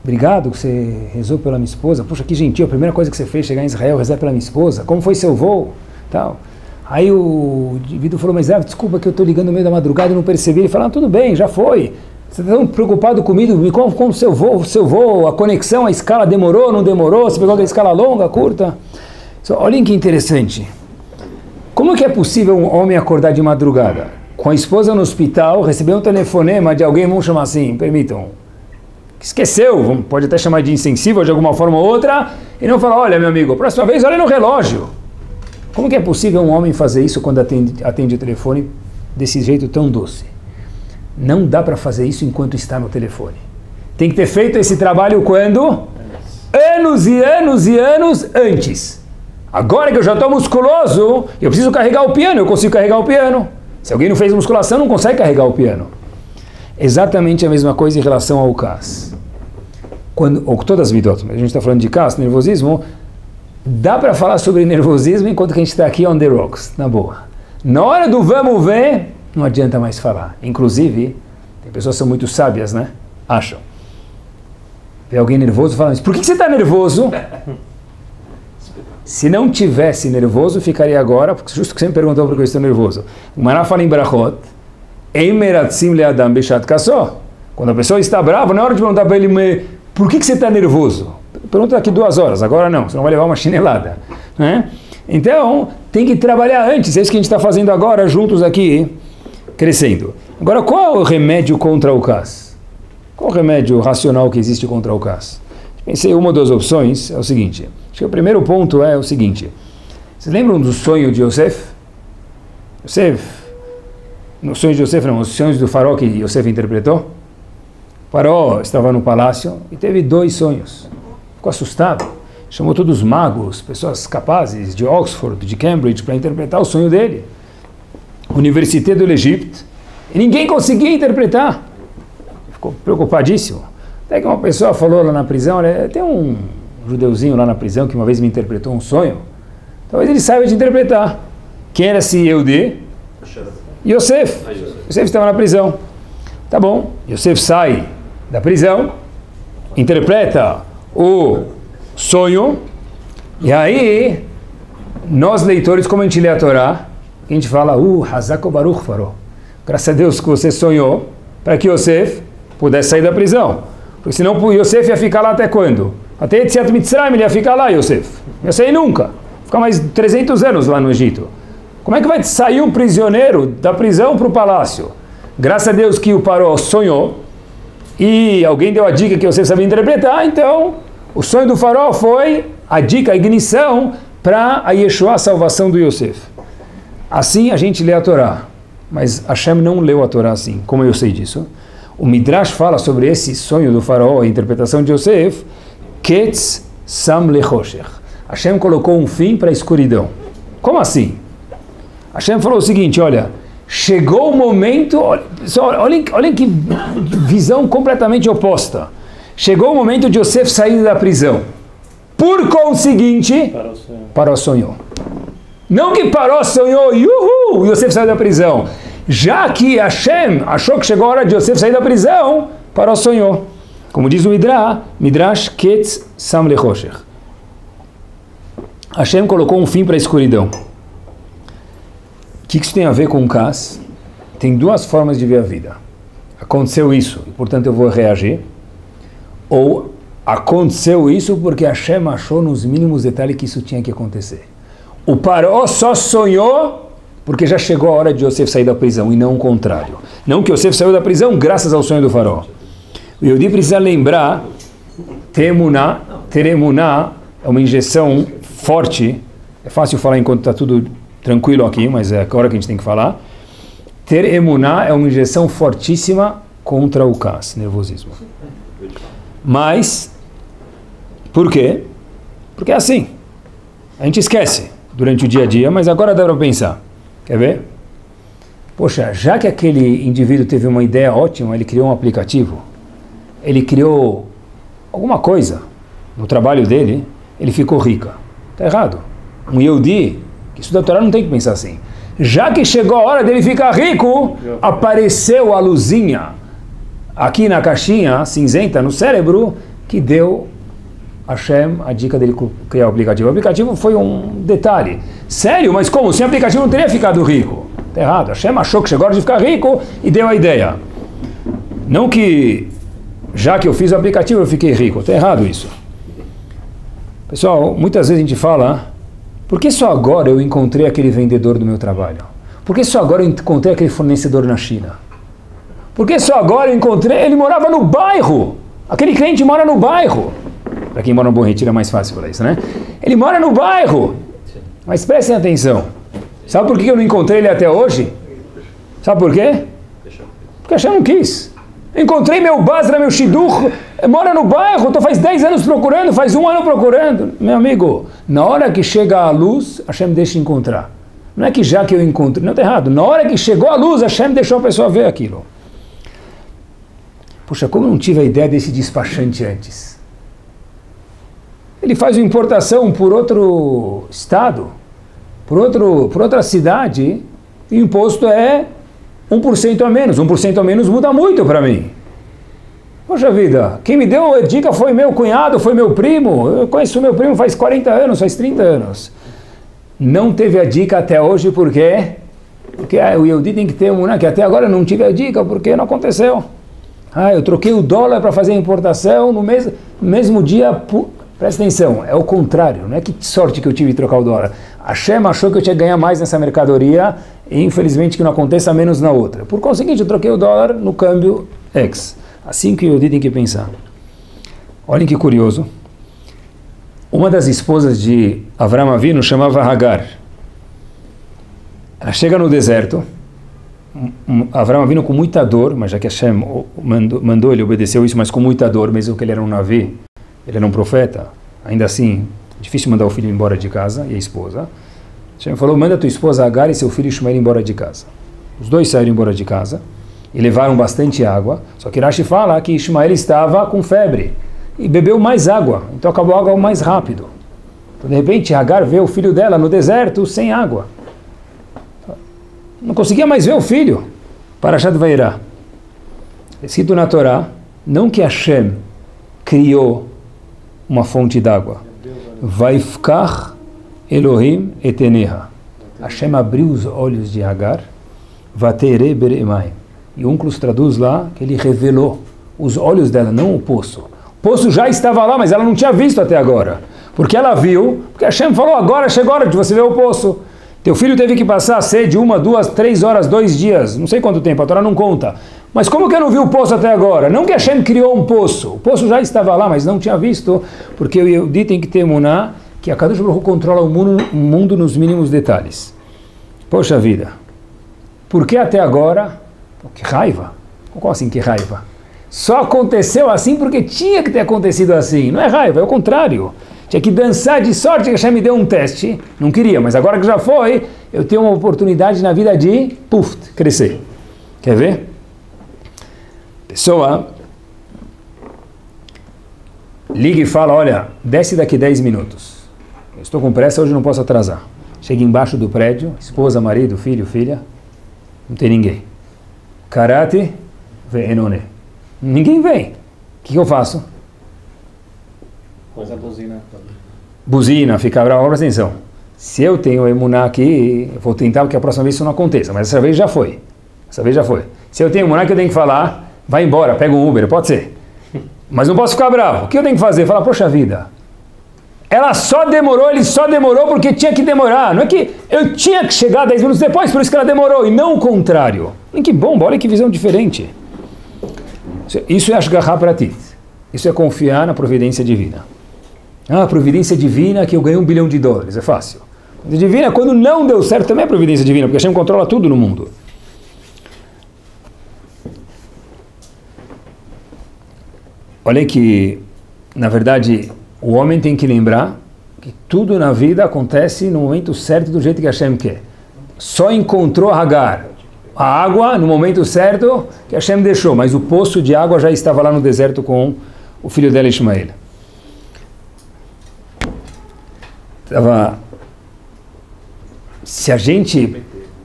obrigado que você rezou pela minha esposa, puxa que gentil, a primeira coisa que você fez chegar em Israel, rezar pela minha esposa, como foi seu voo? Tal. Aí o indivíduo falou, mas desculpa que eu estou ligando no meio da madrugada e não percebi. Ele falou, tudo bem, já foi. Você está tão preocupado comigo, me conta como seu voo, a conexão, a escala demorou, não demorou, você pegou a escala longa, curta. Olhem que interessante. Como que é possível um homem acordar de madrugada? Com a esposa no hospital, receber um telefonema de alguém, vamos chamar assim, permitam, que esqueceu, pode até chamar de insensível de alguma forma ou outra, e não falar, olha meu amigo, próxima vez olha no relógio. Como que é possível um homem fazer isso quando atende o telefone desse jeito tão doce? Não dá para fazer isso enquanto está no telefone. Tem que ter feito esse trabalho quando? Anos e anos e anos antes. Agora que eu já estou musculoso, eu preciso carregar o piano, eu consigo carregar o piano. Se alguém não fez musculação, não consegue carregar o piano. Exatamente a mesma coisa em relação ao CAS. Ou todas as midot, mas a gente está falando de CAS, nervosismo, dá para falar sobre nervosismo enquanto que a gente está aqui on the rocks, na boa. Na hora do vamos ver, não adianta mais falar. Inclusive, tem pessoas que são muito sábias, né? Acham. Vê alguém nervoso e fala, mas por que você está nervoso? Se não tivesse nervoso, ficaria agora, porque justo que você me perguntou por que eu estou nervoso. O Mará fala em Brachot, quando a pessoa está brava, na hora de perguntar para ele, por que você está nervoso? Pergunta daqui 2 horas, agora não, você não vai levar uma chinelada. Né? Então, tem que trabalhar antes, é isso que a gente está fazendo agora, juntos aqui, crescendo. Agora, qual é o remédio contra o CAS? Qual é o remédio racional que existe contra o CAS? Pensei, uma das opções é o seguinte, acho que o primeiro ponto é o seguinte, vocês lembram do sonho de Yosef? No sonho de Yosef, não, os sonhos do faraó que Yosef interpretou? O faraó estava no palácio e teve 2 sonhos. Ficou assustado. Chamou todos os magos, pessoas capazes de Oxford, de Cambridge, para interpretar o sonho dele. Université do Egito. E ninguém conseguia interpretar. Ficou preocupadíssimo. Até que uma pessoa falou lá na prisão, olha, tem um judeuzinho lá na prisão que uma vez me interpretou um sonho. Talvez ele saiba de interpretar. Quem era esse Yehudi? Yosef. Yosef estava na prisão. Tá bom. Yosef sai da prisão, interpreta o sonho, e aí nós leitores, como a gente lê a Torá, a gente fala, Hazako Baruch Faró, graças a Deus que você sonhou, para que Yosef pudesse sair da prisão, porque senão Yosef ia ficar lá até quando? Até Yetziat Mitzrayim ele ia ficar lá, Yosef, não ia sair nunca, ficar mais 300 anos lá no Egito. Como é que vai sair um prisioneiro da prisão para o palácio? Graças a Deus que o Paró sonhou, e alguém deu a dica que Yosef sabia interpretar, então o sonho do faraó foi a dica, a ignição para a Yeshua, a salvação do Yosef. Assim a gente lê a Torá, mas Hashem não leu a Torá assim, como eu sei disso. O Midrash fala sobre esse sonho do faraó, a interpretação de Yosef, Ketz Sam Lechoshech. Hashem colocou um fim para a escuridão. Como assim? Hashem falou o seguinte, olha, chegou o momento, olhem que visão completamente oposta. Chegou o momento de Yosef sair da prisão. Por conseguinte, Paró sonhou. Não que Paró sonhou, Yosef saiu da prisão. Já que Hashem achou que chegou a hora de Yosef sair da prisão, Paró sonhou. Como diz o Midrash, Ketz Sam Lechoshech. Hashem colocou um fim para a escuridão. O que isso tem a ver com o Kas? Tem duas formas de ver a vida. Aconteceu isso, e portanto eu vou reagir. Ou aconteceu isso porque Hashem achou nos mínimos detalhes que isso tinha que acontecer. O Paró só sonhou porque já chegou a hora de Yosef sair da prisão, e não o contrário. Não que Yosef saiu da prisão graças ao sonho do Faraó. O Yehudi precisa lembrar, ter emuná é uma injeção forte. É fácil falar enquanto está tudo tranquilo aqui, mas é agora que a gente tem que falar. Ter emuná é uma injeção fortíssima contra o Kas, nervosismo. Mas, por quê? Porque é assim. A gente esquece durante o dia a dia, mas agora dá para pensar. Quer ver? Poxa, já que aquele indivíduo teve uma ideia ótima, ele criou um aplicativo, ele criou alguma coisa no trabalho dele, ele ficou rica. Está errado. Um Yehudi que estuda a Torá não tem que pensar assim. Já que chegou a hora dele ficar rico, apareceu a luzinha aqui na caixinha cinzenta, no cérebro, que deu Hashem a dica dele criar o aplicativo. O aplicativo foi um detalhe. Sério? Mas como? Sem aplicativo não teria ficado rico. Está errado. Hashem achou que chegou a hora de ficar rico e deu a ideia. Não que, já que eu fiz o aplicativo, eu fiquei rico. Está errado isso. Pessoal, muitas vezes a gente fala, por que só agora eu encontrei aquele vendedor do meu trabalho? Por que só agora eu encontrei aquele fornecedor na China? Por que só agora eu encontrei? Ele morava no bairro. Aquele cliente mora no bairro. Para quem mora no Bom Retiro é mais fácil falar isso, né? Ele mora no bairro. Mas prestem atenção. Sabe por que eu não encontrei ele até hoje? Sabe por quê? Porque Hashem não quis. Encontrei meu Basra, meu Shidduch, mora no bairro, estou faz 10 anos procurando, faz 1 ano procurando. Meu amigo, na hora que chega a luz, Hashem deixa encontrar. Não é que já que eu encontrei, não está errado. Na hora que chegou a luz, Hashem deixou a pessoa ver aquilo. Puxa, como eu não tive a ideia desse despachante antes? Ele faz uma importação por outro estado, por outra cidade, e o imposto é 1% a menos. 1% a menos muda muito para mim. Poxa vida, quem me deu a dica foi meu cunhado, foi meu primo. Eu conheço meu primo faz 40 anos, faz 30 anos. Não teve a dica até hoje, por quê? Porque o Yehudi tem que ter um, que até agora não tive a dica, porque não aconteceu. Eu troquei o dólar para fazer a importação no mesmo dia. Presta atenção, é o contrário. Não é que sorte que eu tive de trocar o dólar. A Hashem achou que eu tinha que ganhar mais nessa mercadoria e infelizmente que não aconteça menos na outra. Por conseguinte, eu troquei o dólar no câmbio X. Assim que o Yehudi tem que pensar. Olhem que curioso. Uma das esposas de Avraham Avinu chamava Hagar. Ela chega no deserto. Avraham Avinu com muita dor, mas já que Hashem mandou, ele obedeceu isso, mas com muita dor, mesmo que ele era um navi, ele era um profeta, ainda assim, difícil mandar o filho embora de casa, e a esposa. Hashem falou, manda tua esposa Hagar e seu filho Ishmael embora de casa. Os dois saíram embora de casa, e levaram bastante água, só que Rashi fala que Ishmael estava com febre, e bebeu mais água, então acabou a água mais rápido. Então, de repente, Hagar vê o filho dela no deserto, sem água. Não conseguia mais ver o filho. Parashat Vairá. Escrito na Torá, não que Hashem criou uma fonte d'água. Vaifkach Elohim eteneha. Hashem abriu os olhos de Hagar. Vatere beremai. E Unclus traduz lá que ele revelou os olhos dela, não o poço. O poço já estava lá, mas ela não tinha visto até agora. Porque ela viu, porque Hashem falou, agora chegou a hora de você ver o poço. Teu filho teve que passar sede 1, 2, 3 horas, 2 dias, não sei quanto tempo, a Torá não conta. Mas como que eu não vi o poço até agora? Não que Hashem criou um poço, o poço já estava lá, mas não tinha visto, porque o Yehudi tem que ter emuná, que a Kadosh Baruch Hu controla o mundo nos mínimos detalhes. Poxa vida, por que até agora? Que raiva! Como assim que raiva? Só aconteceu assim porque tinha que ter acontecido assim, não é raiva, é o contrário. Tinha que dançar de sorte que Hashem me deu um teste. Não queria, mas agora que já foi, eu tenho uma oportunidade na vida de, crescer. Quer ver? Pessoa liga e fala, olha, desce daqui 10 minutos. Eu estou com pressa, hoje não posso atrasar. Chega embaixo do prédio, esposa, marido, filho, filha, não tem ninguém. Karate, ve'enone. Ninguém vem. O que eu faço? Coisa buzina. buzina, ficar bravo, presta atenção. Se eu tenho emuná aqui, eu vou tentar que a próxima vez isso não aconteça, mas essa vez já foi. Se eu tenho emuná, que eu tenho que falar, vai embora, pega um Uber, pode ser. Mas não posso ficar bravo. O que eu tenho que fazer? Falar, poxa vida, ela só demorou, ele só demorou porque tinha que demorar. Não é que eu tinha que chegar 10 minutos depois, por isso que ela demorou, e não o contrário. Que bomba, olha que visão diferente. Isso é ashgaha pratit. Isso é confiar na providência divina. Ah, providência divina que eu ganhei $1 bilhão, é fácil. Providência divina, quando não deu certo, também é providência divina, porque Hashem controla tudo no mundo. Olha que, na verdade, o homem tem que lembrar que tudo na vida acontece no momento certo, do jeito que Hashem quer. Só encontrou Hagar, a água, no momento certo que Hashem deixou, mas o poço de água já estava lá no deserto com o filho dela, Ismael. Se a gente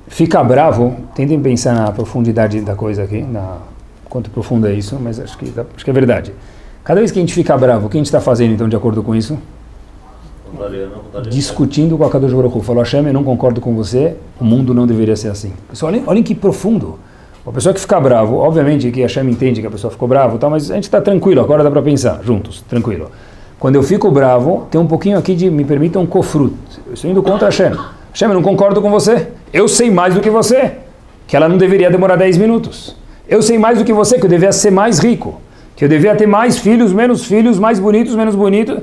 fica bravo, tentem pensar na profundidade da coisa aqui, quanto profundo é isso, mas acho que é verdade. Cada vez que a gente fica bravo, o que a gente está fazendo então de acordo com isso? Discutindo com a Kadosh Baruch Hu. Falou, Hashem, eu não concordo com você, o mundo não deveria ser assim. Pessoal, olhem que profundo. A pessoa que fica bravo, obviamente que Hashem entende que a pessoa ficou bravo, tá, mas a gente está tranquilo, agora dá para pensar, juntos, tranquilo. Quando eu fico bravo, tem um pouquinho aqui de, me permitam, kofrut. Eu estou indo contra Hashem. Hashem, eu não concordo com você. Eu sei mais do que você, que ela não deveria demorar 10 minutos. Eu sei mais do que você, que eu devia ser mais rico, que eu devia ter mais filhos, mais bonitos, menos bonitos.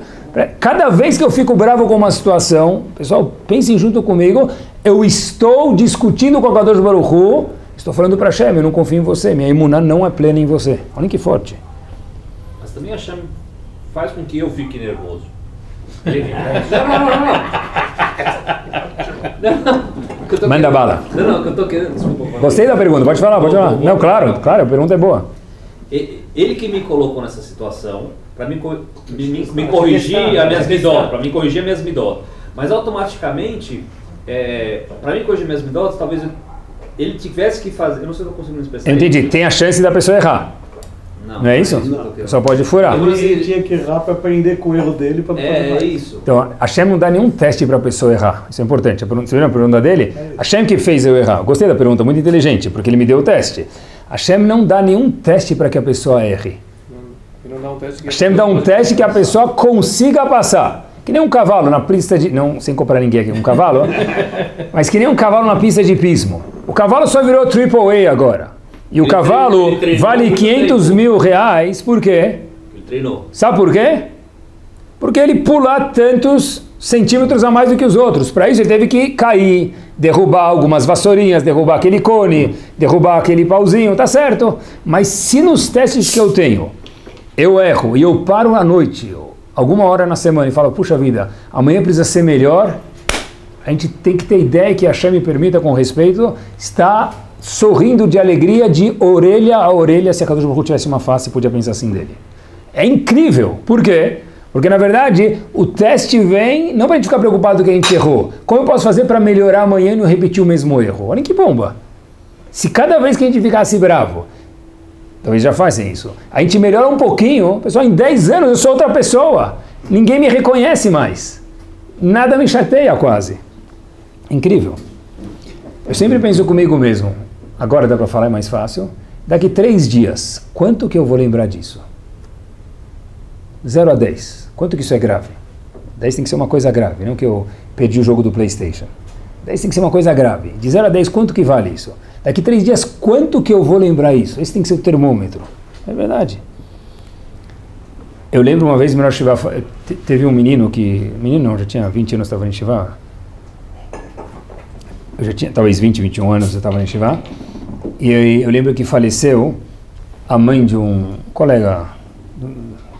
Cada vez que eu fico bravo com uma situação, pessoal, pensem junto comigo, eu estou discutindo com o Kadosh Baruch Hu, estou falando para Hashem, eu não confio em você, minha imuná não é plena em você. Olha que forte. Mas também Hashem faz com que eu fique nervoso. Não. Manda bala. Não, que eu estou querendo, desculpa. Gostei da pergunta, pode falar. Não, claro, a pergunta é boa. Ele que me colocou nessa situação, para me corrigir as minhas midot, mas automaticamente, para mim corrigir minhas midot, talvez ele tivesse que fazer, eu não sei se eu consigo me expressar. Eu entendi, tem a chance da pessoa errar. Não é isso? Só pode furar. Ele tinha que errar para aprender com o erro dele. É isso. Então, Hashem não dá nenhum teste para a pessoa errar. Isso é importante. Você viu a pergunta dele? Hashem que fez eu errar. Gostei da pergunta, muito inteligente, porque ele me deu o teste. Hashem não dá nenhum teste para que a pessoa erre. Hashem dá um teste que a pessoa consiga passar. Que nem um cavalo na pista de... Não, sem comparar ninguém aqui, um cavalo. Mas que nem um cavalo na pista de hipismo. O cavalo só virou AAA agora. E o cavalo vale 500 mil reais, por quê? Ele treinou. Sabe por quê? Porque ele pula tantos centímetros a mais do que os outros. Para isso ele teve que cair, derrubar algumas vassourinhas, derrubar aquele cone, derrubar aquele pauzinho, tá certo? Mas se nos testes que eu tenho, eu erro e eu paro à noite, alguma hora na semana e falo, puxa vida, amanhã precisa ser melhor, a gente tem que ter ideia que a Hashem me permita, com respeito, está sorrindo de alegria de orelha a orelha. Se a Kadosh Baruch Hu tivesse uma face, podia pensar assim dele. É incrível. Por quê? Porque, na verdade, o teste vem não para a gente ficar preocupado que a gente errou. Como eu posso fazer para melhorar amanhã e não repetir o mesmo erro? Olha que bomba. Se cada vez que a gente ficasse bravo, talvez já fazem isso, a gente melhora um pouquinho, pessoal, em 10 anos eu sou outra pessoa. Ninguém me reconhece mais. Nada me chateia quase. Incrível. Eu sempre penso comigo mesmo, agora dá para falar, é mais fácil, daqui 3 dias, quanto que eu vou lembrar disso? 0 a 10, quanto que isso é grave? 10 tem que ser uma coisa grave, não que eu perdi o jogo do PlayStation. 10 tem que ser uma coisa grave. De 0 a 10, quanto que vale isso? Daqui 3 dias, quanto que eu vou lembrar isso? Esse tem que ser o termômetro. É verdade. Eu lembro uma vez, teve um menino que... Menino não, já tinha 20 anos, estava em Shiva. Eu já tinha, talvez 20, 21 anos, eu estava em Shiva. E eu lembro que faleceu a mãe de um colega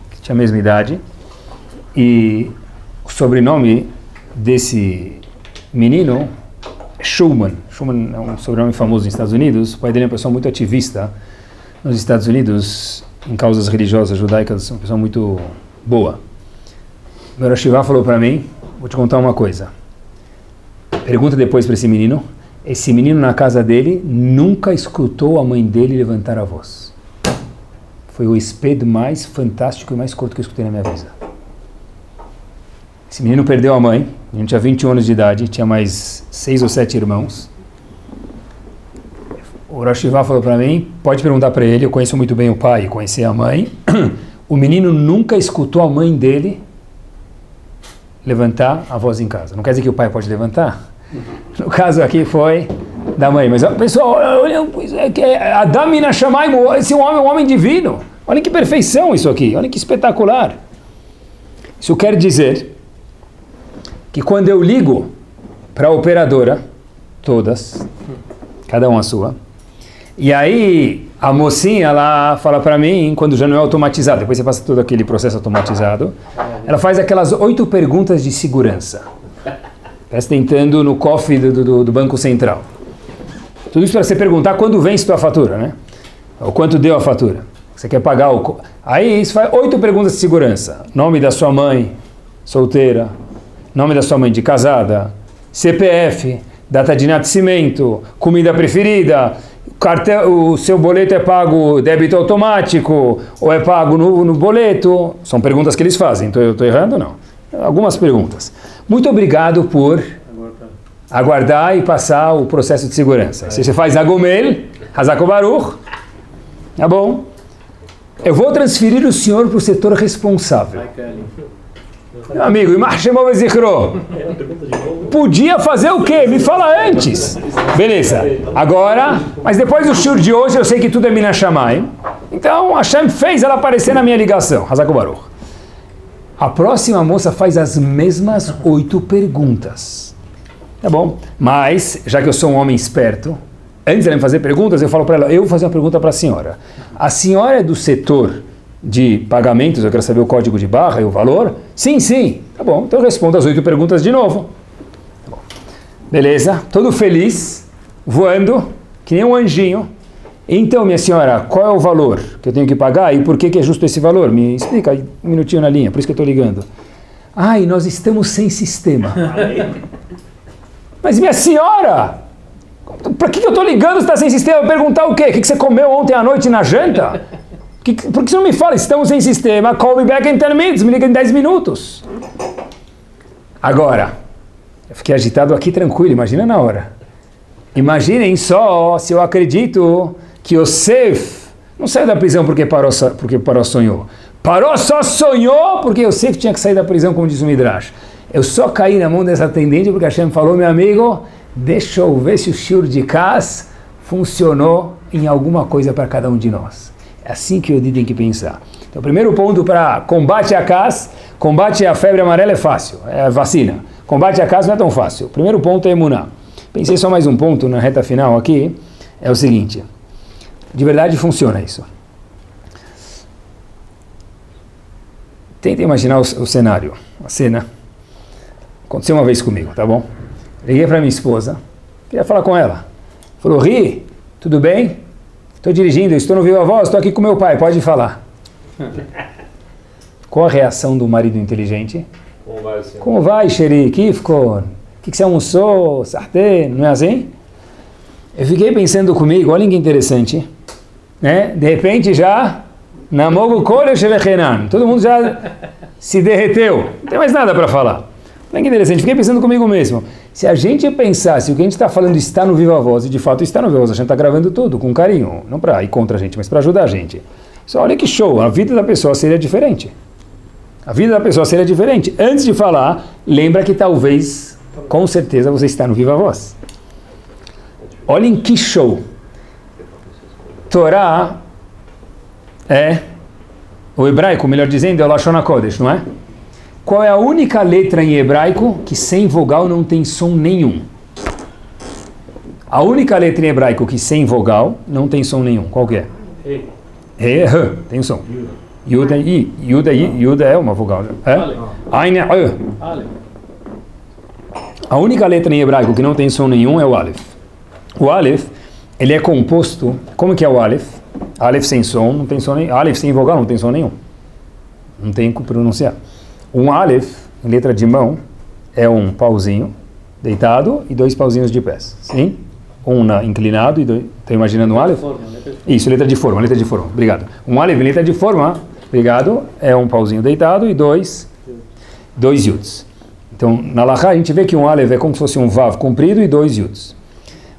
que tinha a mesma idade. E o sobrenome desse menino é Schulman. Schulman é um sobrenome famoso nos Estados Unidos. O pai dele é uma pessoa muito ativista nos Estados Unidos, em causas religiosas judaicas, uma pessoa muito boa. Meu Rosh Yeshiva falou para mim, vou te contar uma coisa. Pergunta depois para esse menino na casa dele nunca escutou a mãe dele levantar a voz. Foi o espedo mais fantástico e mais curto que eu escutei na minha vida. Esse menino perdeu a mãe, o menino tinha 21 anos de idade, tinha mais 6 ou 7 irmãos. O Rosh Yeshiva falou para mim, pode perguntar para ele, eu conheço muito bem o pai, conheci a mãe. O menino nunca escutou a mãe dele levantar a voz em casa. Não quer dizer que o pai pode levantar? No caso aqui foi da mãe. Mas, pessoal, olha, Adam Mina Shamayim, esse homem é um homem divino. Olha que perfeição isso aqui, olha que espetacular. Isso quer dizer que quando eu ligo para a operadora, todas, cada uma a sua, e aí a mocinha lá fala para mim, quando já não é automatizado, depois você passa todo aquele processo automatizado, ela faz aquelas 8 perguntas de segurança. Parece tentando no cofre do Banco Central. Tudo isso para você perguntar quando vence tua fatura, né? Ou quanto deu a fatura. Você quer pagar o... Aí isso faz 8 perguntas de segurança. Nome da sua mãe, solteira. Nome da sua mãe de casada. CPF, data de nascimento, comida preferida, o seu boleto é pago débito automático ou é pago no boleto. São perguntas que eles fazem. Eu estou errando ou não? Algumas perguntas. Muito obrigado por aguardar e passar o processo de segurança. Se você faz Agomel, Hazak Baruch, tá bom. Eu vou transferir o senhor para o setor responsável. Meu amigo, podia fazer o quê? Me fala antes. Beleza. Agora, mas depois do shiur de hoje, eu sei que tudo é Mina Shamayim. Então, Hashem fez ela aparecer na minha ligação. Hazak Baruch. A próxima moça faz as mesmas 8 perguntas. Tá bom? Mas, já que eu sou um homem esperto, antes de ela me fazer perguntas, eu falo para ela, eu vou fazer uma pergunta para a senhora. A senhora é do setor de pagamentos, eu quero saber o código de barra e o valor? Sim, sim. Tá bom, então eu respondo as 8 perguntas de novo. Tá bom. Beleza, todo feliz, voando, que nem um anjinho. Então, minha senhora, qual é o valor que eu tenho que pagar e por que é justo esse valor? Me explica aí, um minutinho na linha, por isso que eu estou ligando. Ai, nós estamos sem sistema. Mas minha senhora, para que eu estou ligando se está sem sistema? Perguntar o quê? O que você comeu ontem à noite na janta? Por que você não me fala? Estamos sem sistema, call me back in 10 minutes, me liga em 10 minutos. Agora, eu fiquei agitado aqui tranquilo, imagina na hora. Imaginem só se eu acredito que Yosef não saiu da prisão porque Paró sonhou. Paró só sonhou porque Yosef tinha que sair da prisão, como diz o Midrash. Eu só caí na mão dessa atendente porque Hashem falou, meu amigo, deixa eu ver se o shiur de Kas funcionou em alguma coisa para cada um de nós. É assim que eu tem que pensar. Então, o primeiro ponto para combate a Kas, combate a febre amarela é fácil, é vacina. Combate a Kas não é tão fácil. O primeiro ponto é emuná. Pensei só mais um ponto na reta final aqui, é o seguinte, de verdade funciona isso. Tenta imaginar o cenário, a cena. Aconteceu uma vez comigo, tá bom? Liguei para minha esposa, queria falar com ela. Falou, Ri, tudo bem? Estou dirigindo, estou no Viva Voz, estou aqui com meu pai, pode falar. Qual a reação do marido inteligente? Como vai, Sheri? Kifkon? O que você almoçou? Sartê? Não é assim? Eu fiquei pensando comigo, olha que interessante, né? De repente já, Namogo Kole Shelechenan, todo mundo já se derreteu, não tem mais nada para falar. Olha que interessante, fiquei pensando comigo mesmo, se a gente pensasse o que a gente está falando está no Viva Voz, e de fato está no Viva Voz, a gente está gravando tudo com carinho, não para ir contra a gente, mas para ajudar a gente. Só olha que show, a vida da pessoa seria diferente. A vida da pessoa seria diferente. Antes de falar, lembra que talvez, com certeza, você está no Viva Voz. Olhem que show. Torá é, o hebraico, melhor dizendo, é o Lashon HaKodesh, não é? Qual é a única letra em hebraico que sem vogal não tem som nenhum? A única letra em hebraico que sem vogal não tem som nenhum. Qual que é? Tem som. Yuda é uma vogal. Ain é. A única letra em hebraico que não tem som nenhum é o Aleph. O Aleph, ele é composto... Como que é o Aleph? Aleph sem som, não tem som nenhum. Aleph sem vogal, não tem som nenhum. Não tem como pronunciar. Um Aleph, em letra de mão, é um pauzinho deitado e 2 pauzinhos de pés. Sim? Um inclinado e 2... Estou imaginando um Aleph? Isso, letra de forma, obrigado. Um Aleph em letra de forma, obrigado, é um pauzinho deitado e 2 yuds. Então, na Laha a gente vê que um Aleph é como se fosse um Vav comprido e 2 Yuds.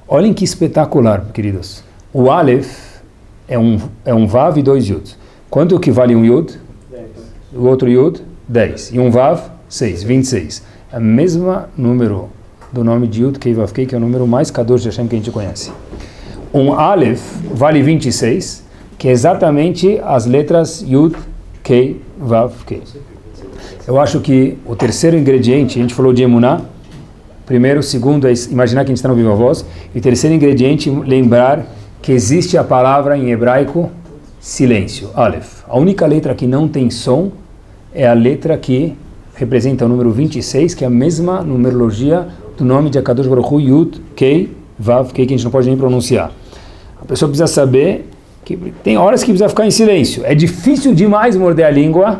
Olhem que espetacular, queridos. O Aleph é um Vav e 2 Yuds. Quanto que vale um Yud? 10. O outro Yud? 10. E um Vav? 6. 26. É o mesmo número do nome de Yud Kei Vav Kei, que é o número mais Kadosh de Hashem que a gente conhece. Um Aleph vale 26, que é exatamente as letras Yud Kei Vav Kei. Eu acho que o terceiro ingrediente, a gente falou de Emuná, primeiro, segundo é imaginar que a gente está no Viva Voz, e o terceiro ingrediente, lembrar que existe a palavra em hebraico silêncio, Aleph. A única letra que não tem som é a letra que representa o número 26, que é a mesma numerologia do nome de Akadosh Baruch Hu, Yud Kei Vav Kei, que a gente não pode nem pronunciar. A pessoa precisa saber que tem horas que precisa ficar em silêncio. É difícil demais morder a língua,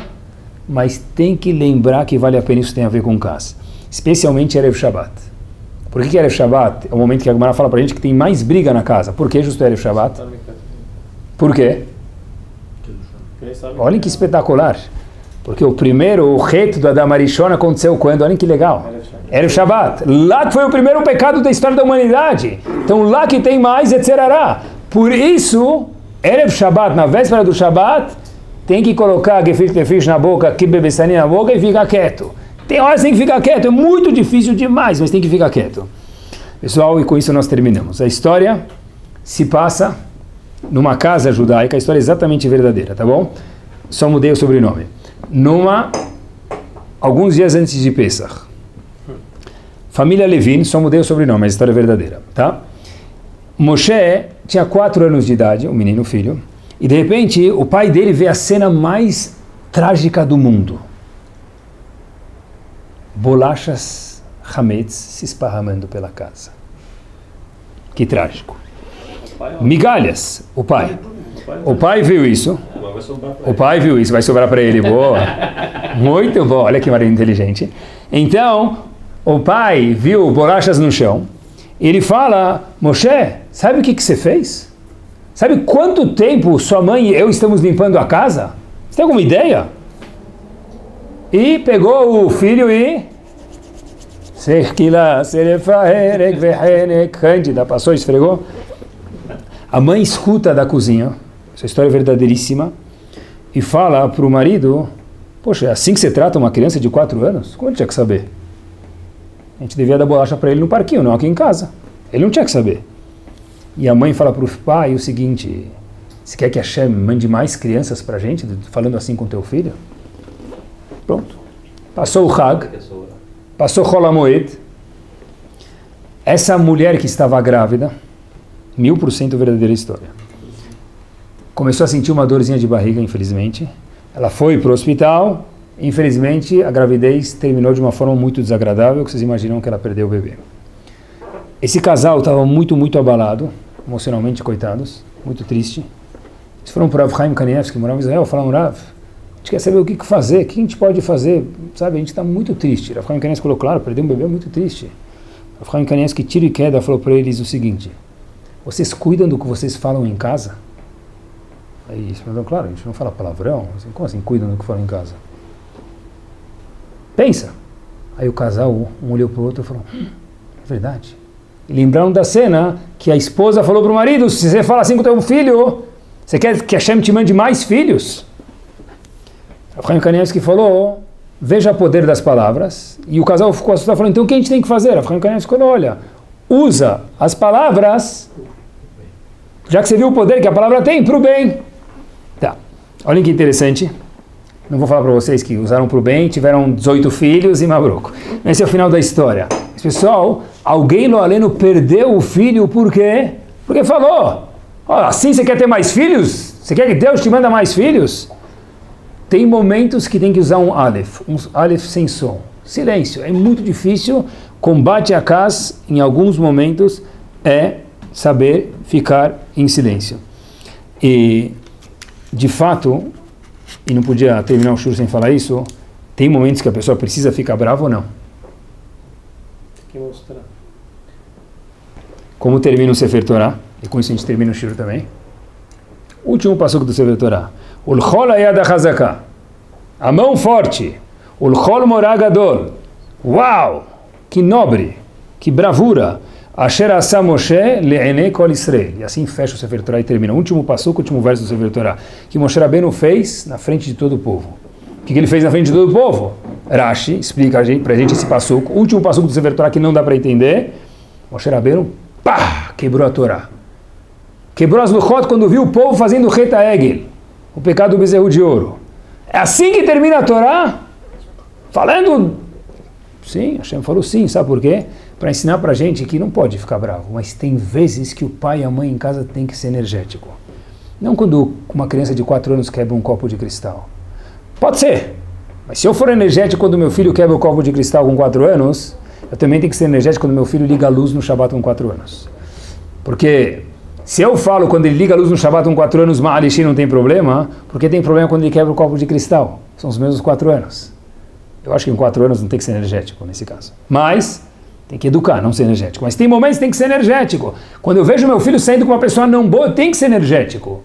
mas tem que lembrar que vale a pena, isso tem a ver com Kas. Especialmente Erev Shabbat. Por que Erev Shabbat é o momento que a Gemara fala pra gente que tem mais briga na casa? Por que justo Erev Shabbat? Por quê? Olhem que espetacular. Porque o reto do Adam Arishon aconteceu quando? Olhem que legal. Erev Shabbat. Lá que foi o primeiro pecado da história da humanidade. Então lá que tem mais, etc. Por isso, Erev Shabbat, na véspera do Shabbat, tem que colocar gefilte fish na boca, kibebestani na boca e ficar quieto. Tem horas que tem que ficar quieto, é muito difícil demais, mas tem que ficar quieto. Pessoal, e com isso nós terminamos. A história se passa numa casa judaica, a história é exatamente verdadeira, tá bom? Só mudei o sobrenome. Alguns dias antes de Pesach. Família Levin, só mudei o sobrenome, mas a história é verdadeira, tá? Moshe tinha 4 anos de idade, um menino filho, e de repente o pai dele vê a cena mais trágica do mundo. Bolachas Hametz se esparramando pela casa. Que trágico. Migalhas, o pai. O pai viu isso. O pai viu isso, vai sobrar para ele. Boa. Muito bom, olha que marido inteligente. Então, o pai viu bolachas no chão. Ele fala, Moshe, sabe o que você fez? Sabe quanto tempo sua mãe e eu estamos limpando a casa? Você tem alguma ideia? E pegou o filho e... Cândida, passou, esfregou. A mãe escuta da cozinha, essa história é verdadeiríssima, e fala para o marido, poxa, é assim que você trata uma criança de 4 anos? Como ele tinha que saber? A gente devia dar bolacha para ele no parquinho, não aqui em casa. Ele não tinha que saber. E a mãe fala para o pai o seguinte, você quer que a Hashem mande mais crianças para a gente, falando assim com teu filho? Pronto. Passou o Hag, passou Chol HaMoed. Essa mulher que estava grávida, 1000% verdadeira história, começou a sentir uma dorzinha de barriga, infelizmente. Ela foi para o hospital, infelizmente a gravidez terminou de uma forma muito desagradável, que vocês imaginam que ela perdeu o bebê. Esse casal estava muito, muito abalado, emocionalmente, coitados, muito triste. Eles foram para o Rav Chaim Kanievsky, que morava em Israel, falaram, Rav, a gente quer saber o que fazer, o que a gente pode fazer, sabe, a gente está muito triste. Rav Chaim Kanievsky falou, claro, perder um bebê é muito triste. Rav Chaim Kanievsky, tiro e queda, falou para eles o seguinte, vocês cuidam do que vocês falam em casa? Aí eles falaram, claro, a gente não fala palavrão, como assim cuidam do que falam em casa? Pensa. Aí o casal, um olhou para o outro e falou, é verdade. E lembraram da cena que a esposa falou para o marido, se você fala assim com o teu filho, você quer que a Hashem te mande mais filhos? O Chaim Kanievsky falou, veja o poder das palavras. E o casal ficou assustado, falou, então o que a gente tem que fazer? O Chaim Kanievsky falou, olha, usa as palavras, já que você viu o poder que a palavra tem, para o bem. Tá, olhem que interessante. Não vou falar para vocês que usaram para o bem, tiveram 18 filhos e Mabruco. Esse é o final da história. Esse pessoal, alguém lo aleno perdeu o filho, por quê? Porque falou, assim você quer ter mais filhos? Você quer que Deus te manda mais filhos? Tem momentos que tem que usar um Aleph sem som. Silêncio, é muito difícil. Combate a Kas, em alguns momentos, é saber ficar em silêncio. E, de fato, e não podia terminar o shur sem falar isso, tem momentos que a pessoa precisa ficar brava ou não? Tem que mostrar. Como termina o Sefer Torah? E com isso a gente termina o shur também. Último passuco do Sefer Torah. Ulchol hayad hazaká. A mão forte. Ulchol morá gadol. Uau! Que nobre! Que bravura! Asher asa Moshe le'enei kol Israel. E assim fecha o Sefer Torah e termina. O último passuco, o último verso do Sefer Torah. Que Moshe Rabbeinu fez na frente de todo o povo. O que ele fez na frente de todo o povo? Rashi explica pra gente esse passuco. O último passuco do Sefer Torah que não dá para entender. Moshe Rabbeinu, pá! Quebrou a Torá. Quebrou as luchot quando viu o povo fazendo Reta Egel. O pecado do bezerro de ouro. É assim que termina a Torá? Falando... Sim, Hashem falou sim, sabe por quê? Para ensinar para a gente que não pode ficar bravo, mas tem vezes que o pai e a mãe em casa tem que ser energético. Não quando uma criança de 4 anos quebra um copo de cristal. Pode ser, mas se eu for energético quando meu filho quebra o copo de cristal com 4 anos, eu também tenho que ser energético quando meu filho liga a luz no Shabbat com 4 anos. Porque se eu falo quando ele liga a luz no Shabbat com 4 anos, Ma'alishi não tem problema, porque tem problema quando ele quebra o copo de cristal. São os mesmos 4 anos. Eu acho que em 4 anos não tem que ser energético nesse caso. Mas tem que educar, não ser energético. Mas tem momentos que tem que ser energético. Quando eu vejo meu filho saindo com uma pessoa não boa, eu tenho que ser energético.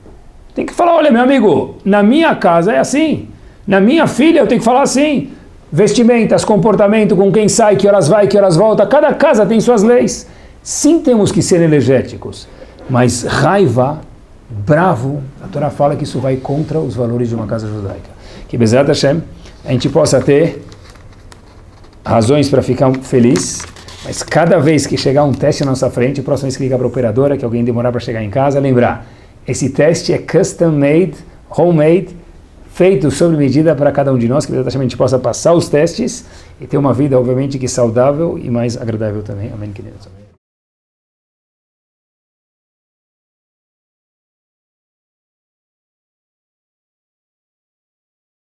Tem que falar, olha meu amigo, na minha casa é assim. Na minha filha eu tenho que falar assim. Vestimentas, comportamento, com quem sai, que horas vai, que horas volta. Cada casa tem suas leis. Sim, temos que ser energéticos. Mas raiva, bravo, a Torá fala que isso vai contra os valores de uma casa judaica. Que Bezerra Hashem, a gente possa ter razões para ficar feliz, mas cada vez que chegar um teste na nossa frente, a próxima vez que ligar para a operadora, que alguém demorar para chegar em casa, lembrar, esse teste é custom made, homemade, feito sob medida para cada um de nós, que a gente possa passar os testes e ter uma vida, obviamente, que saudável e mais agradável também. Amém, queridos.